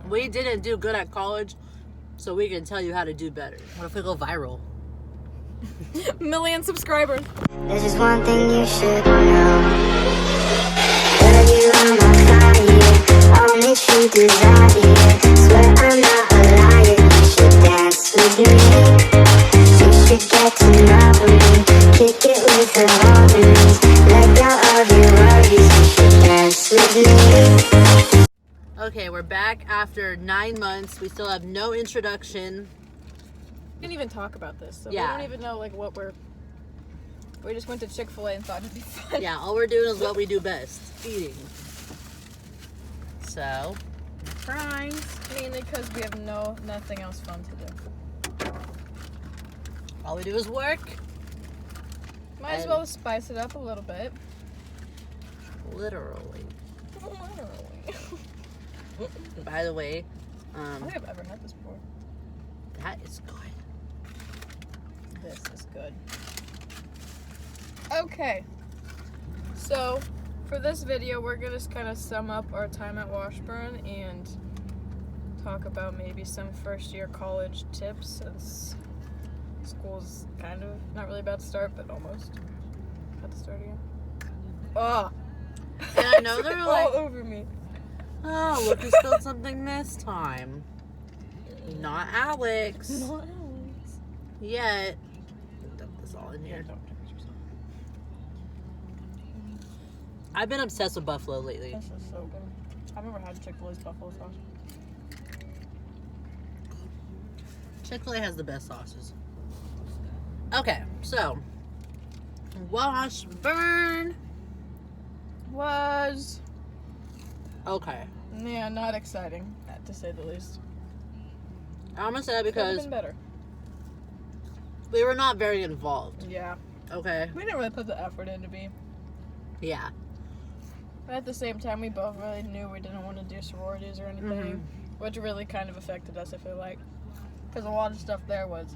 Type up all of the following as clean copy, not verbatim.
We didn't do good at college, so we can tell you how to do better. What if we go viral? Million subscribers. This is one thing you should know. Girl, you are my fire. All makes you desire. Swear I'm not a liar. You should dance with me. You should get to know me. Kick it with the homies. Let go of your worries. You should dance with me. Okay, we're back after 9 months. We still have no introduction. We didn't even talk about this, so Yeah. we don't even know like what we just went to Chick-fil-A and thought it'd be fun. Yeah, all we're doing is what we do best, eating. So, Fries. Mainly because we have nothing else fun to do. all we do is work. Might as well spice it up a little bit. Literally. Literally. By the way, I don't think I've ever had this before. that is good. This is good. Okay. So, for this video, we're going to kind of sum up our time at Washburn and talk about maybe some first-year college tips since school's kind of not really about to start, but almost about to start again. Oh! And I know they're all like, over me. oh, look who spilled something this time. Not Alex. Not Alex. Yet. Dump this all in here. I've been obsessed with buffalo lately. This is so good. I've never had Chick-fil-A's buffalo sauce. Chick-fil-A has the best sauces. Okay, so Washburn Was okay. yeah, not exciting to say the least. I'm gonna say that Could have because been better. we were not very involved. Yeah, Okay. we didn't really put the effort in to be. Yeah. But at the same time, we both really knew we didn't want to do sororities or anything, which really kind of affected us, I feel like. Because a lot of stuff there was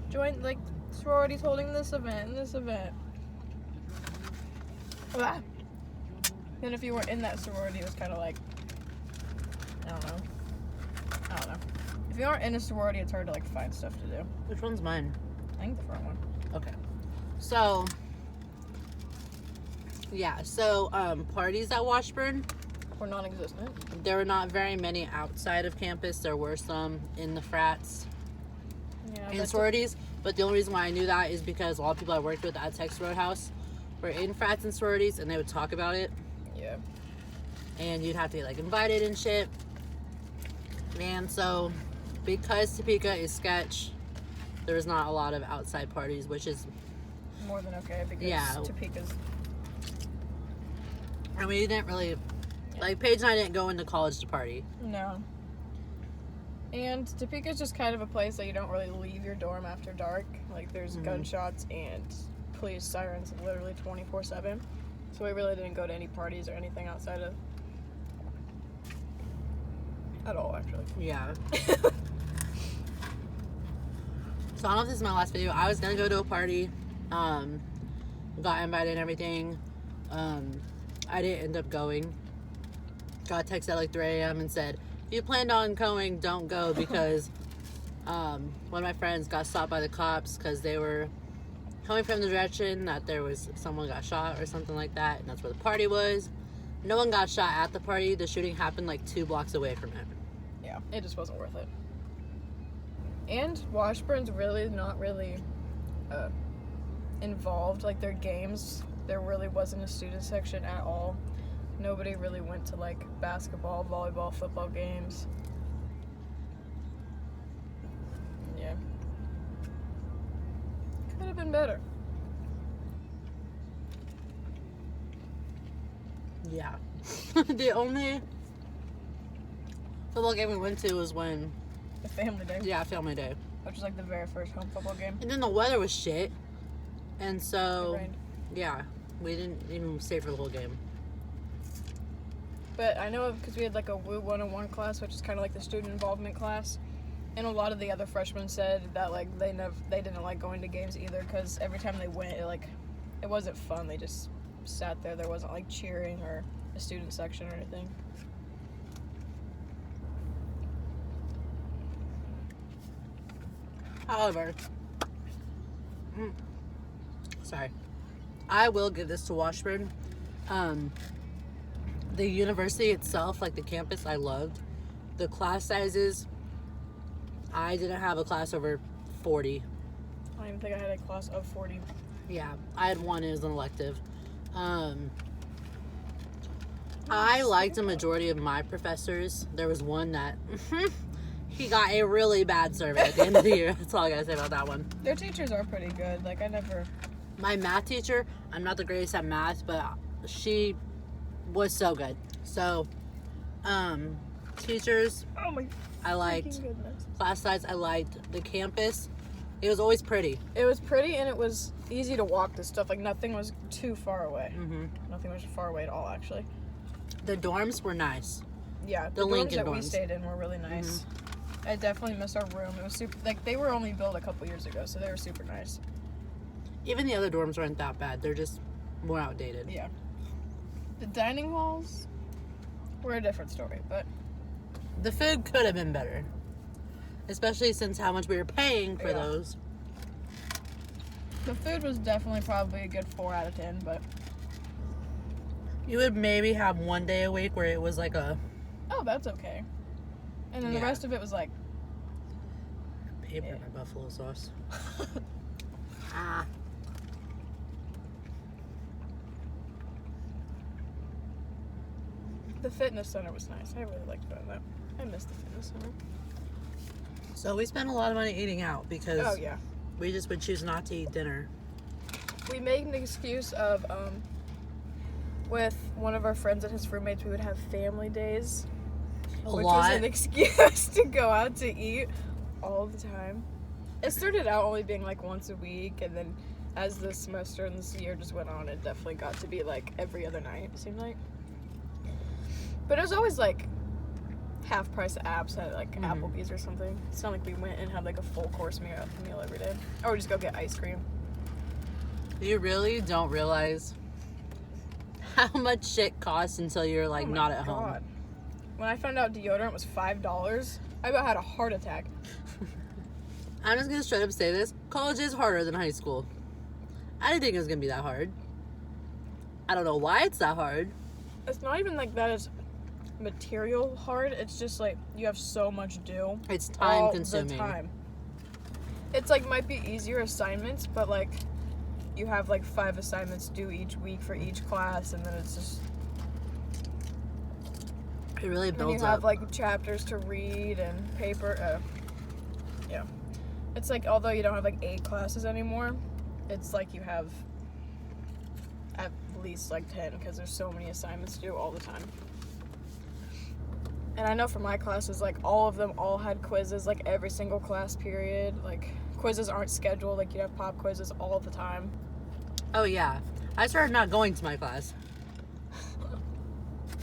join, like, sororities holding this event and this event. Ah. Then if you were in that sorority, it was kind of like, I don't know. If you aren't in a sorority, it's hard to, like, find stuff to do. Which one's mine? I think the front one. Okay. So yeah, so parties at Washburn, Or non-existent. there were not very many outside of campus. There were some in the frats Yeah, and that's sororities, but the only reason why I knew that is because a lot of people I worked with at Texas Roadhouse were in frats and sororities, and they would talk about it, yeah. and you'd have to get like invited and shit. And so because Topeka is sketch, there's not a lot of outside parties, which is, More than okay, because Yeah. Topeka's... I mean, you didn't really, like, Paige and I didn't go into college to party. No. And Topeka's just kind of a place that you don't really leave your dorm after dark. Like, there's gunshots and police sirens literally 24/7. So we really didn't go to any parties or anything outside of... At all, actually. Yeah. So I don't know if this is my last video. I was gonna go to a party, got invited and everything. I didn't end up going. Got a text at like 3 a.m. and said, if you planned on going, don't go, because one of my friends got stopped by the cops because they were coming from the direction that there was someone got shot or something like that, and that's where the party was. No one got shot at the party. The shooting happened like 2 blocks away from it. Yeah, it just wasn't worth it. And Washburn's really not really involved. Like, their games, there really wasn't a student section at all. Nobody really went to, like, basketball, volleyball, football games. Yeah. Could have been better. Yeah. The only football game we went to was when, The family day. yeah, family day. Which was, like, the very first home football game. And then the weather was shit. And It so, rained. yeah, we didn't even stay for the whole game. But I know because we had like a Woo 101 class, which is kind of like the student involvement class, and a lot of the other freshmen said that like they didn't like going to games either because every time they went, it wasn't fun. They just sat there. There wasn't like cheering or a student section or anything. However, sorry, I will give this to Washburn. The university itself, like the campus, I loved. The class sizes, I didn't have a class over 40. I don't even think I had a class of 40. Yeah, I had one. It was an elective. I liked a majority of my professors. There was one that he got a really bad survey at the end of the year. That's all I gotta say about that one. Their teachers are pretty good. Like, I never... My math teacher, I'm not the greatest at math, but she was so good. So, teachers, Oh my I liked. freaking goodness. Class size, I liked. The campus, it was always pretty. It was pretty and it was easy to walk to stuff. Like, nothing was too far away. Mm-hmm. Nothing was far away at all, actually. The dorms were nice. Yeah, The dorms Lincoln that we dorms. stayed in were really nice. I definitely miss our room. It was super... Like, they were only built a couple years ago, so they were super nice. Even the other dorms weren't that bad. They're just more outdated. Yeah. The dining halls were a different story, but... The food could have been better. Especially since how much we were paying for Yeah. those. The food was definitely probably a good 4 out of 10, but... You would maybe have one day a week where it was like a Oh, that's okay. And then the Yeah. rest of it was like... paper Yeah. in my buffalo sauce. Ah. The fitness center was nice. I really liked going that. I missed the fitness center. So we spent a lot of money eating out because Oh, yeah. we just would choose not to eat dinner. We made an excuse of, with one of our friends and his roommates, we would have family days. A which lot. was an excuse to go out to eat all the time. It started out only being like once a week, and then as the semester and this year just went on, it definitely got to be like every other night, it seemed like. But it was always like half price apps at like Applebee's or something. It's not like we went and had like a full course meal every day. Or we just go get ice cream. You really don't realize how much shit costs until you're like Oh my not at home. God. When I found out deodorant was $5, I about had a heart attack. I'm just gonna straight up say this. College is harder than high school. I didn't think it was gonna be that hard. I don't know why it's that hard. It's not even like that it's material hard. It's just like you have so much due. It's time all consuming. The time. It's like might be easier assignments, but like you have like 5 assignments due each week for each class, and then it's just It really and builds you have up. like chapters to read and paper. Yeah, it's like although you don't have like 8 classes anymore, it's like you have at least like 10 because there's so many assignments due all the time. And I know for my classes, like all of them all had quizzes, like every single class period. Like quizzes aren't scheduled, like you have pop quizzes all the time. Oh yeah. I started not going to my class.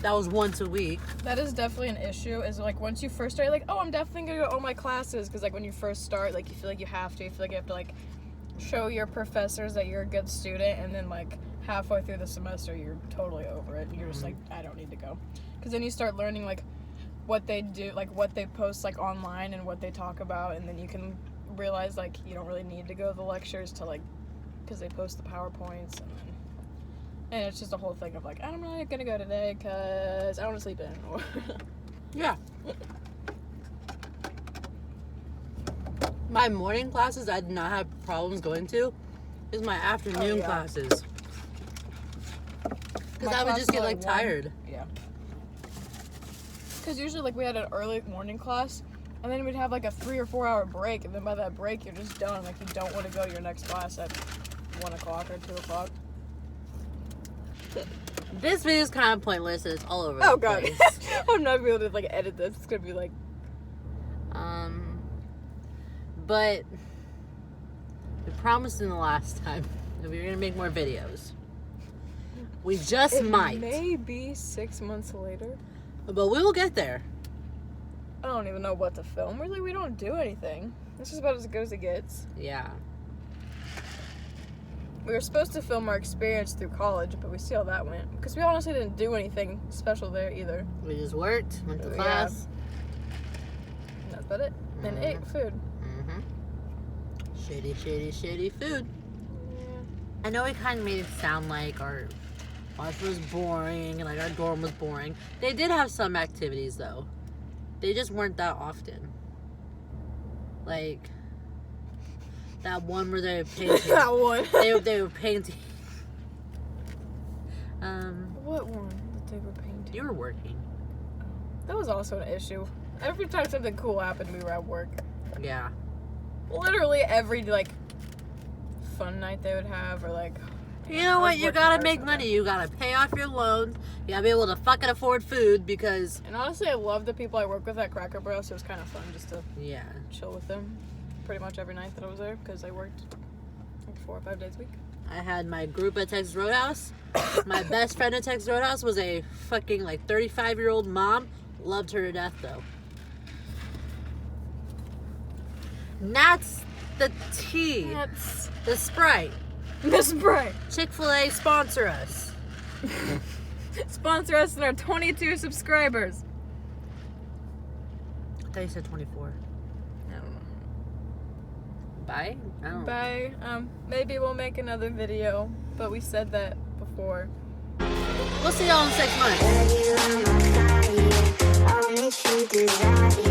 That was once a week. That is definitely an issue, is like once you first start, you're like, oh, I'm definitely gonna go to all my classes. Because like when you first start, like you feel like you have to. You feel like you have to like show your professors that you're a good student. And then like halfway through the semester, you're totally over it. You're just like, I don't need to go. Because then you start learning like what they do, like what they post like online and what they talk about. And then you can realize like you don't really need to go to the lectures to like, because they post the PowerPoints. And it's just a whole thing of like, I'm not gonna go today because I want to sleep in. Yeah. My morning classes I did not have problems going to. Is my afternoon yeah. classes. Because My I would class just get was, like one. tired. Yeah. Because usually like we had an early morning class, and then we'd have like a 3 or 4 hour break, and then by that break you're just done. Like you don't want to go to your next class at 1 o'clock or 2 o'clock. This video is kind of pointless. It's all over Oh the god. place. I'm not gonna be able to like edit this. It's gonna be like, But we promised in the last time that we were gonna make more videos. We just it might, may be 6 months later. but we will get there. I don't even know what to film. Really, we don't do anything. This is about as good as it gets. Yeah. We were supposed to film our experience through college, but we see how that went. Because we honestly didn't do anything special there either. We just worked, went to Yeah. class. And that's about it. And ate food. Mm-hmm. Shitty food. Yeah. I know we kind of made it sound like our life was boring and like our dorm was boring. They did have some activities though. They just weren't that often. Like that one where they were painting. That one. They were painting. What one that they were painting? You were working. That was also an issue. Every time something cool happened, we were at work. Yeah. Literally every like fun night they would have, or like. You know I what? was You working gotta hard make for money. that. You gotta pay off your loans. You gotta be able to fucking afford food because. And honestly, I love the people I work with at Cracker Barrel, so it was kind of fun just to Yeah. chill with them pretty much every night that I was there because I worked like 4 or 5 days a week. I had my group at Texas Roadhouse. My best friend at Texas Roadhouse was a fucking like 35-year-old mom. Loved her to death though. And that's the tea. That's The Sprite. Miss Bright. Chick-fil-A sponsor us. Sponsor us and our 22 subscribers. I thought you said 24. I don't know. Bye? I don't know. Bye. Maybe we'll make another video, but we said that before. We'll see y'all in 6 months. Girl, you are my fire. All makes you desire.